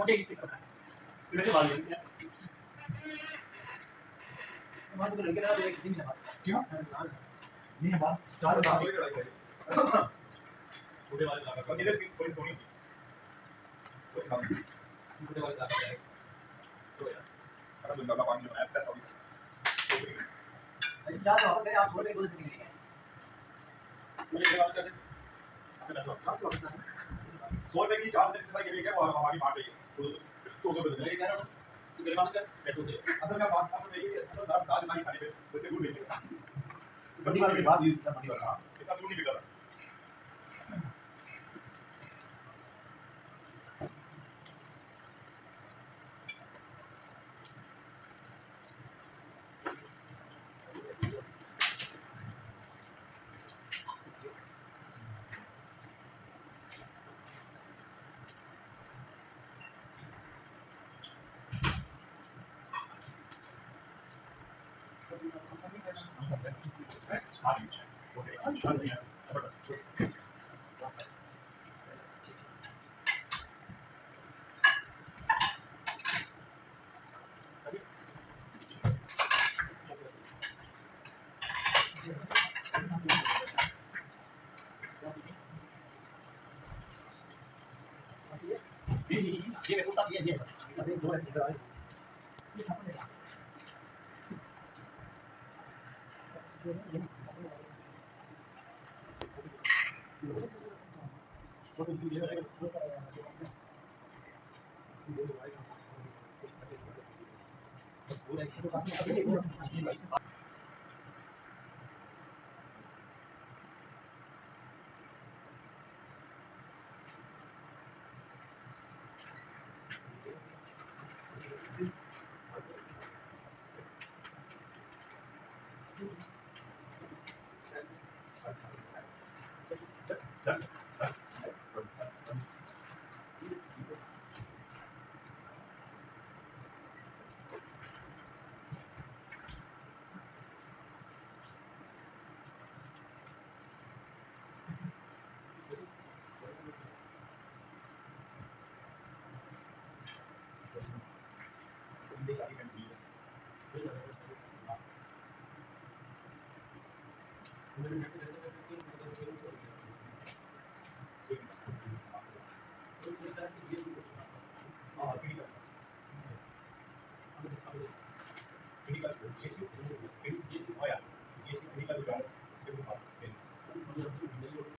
मोटे ही करता है फिर से बाल लेते हैं हमारे को लगे ना एक दिन है क्यों नहीं है बात चार साल की लड़ाई है छोटे वाले लगा कर इधर थोड़ी सोनी थी तो काम छोटे वाले लगा कर तो यार अरे बंदा का पानी है ऐसा सॉरी अरे क्या तो आप आप छोटे को नहीं है मुझे क्या बात कर आपके पास वापस आ 100 रुपए की 4 दिन के लिए क्या वो हमारी बात है तो बदल गया यार तो मेरे पास पेट्रोल से असल में बात असल में ये असल साहब साथ हमारी खाने पे वैसे दूर बेचेगा बड़ी वाले के बाद ये सब मंडी वाला इतना दूर नहीं बिका ये मैं पूछता ये ऐसे दो है इधर आए ये कहां पे है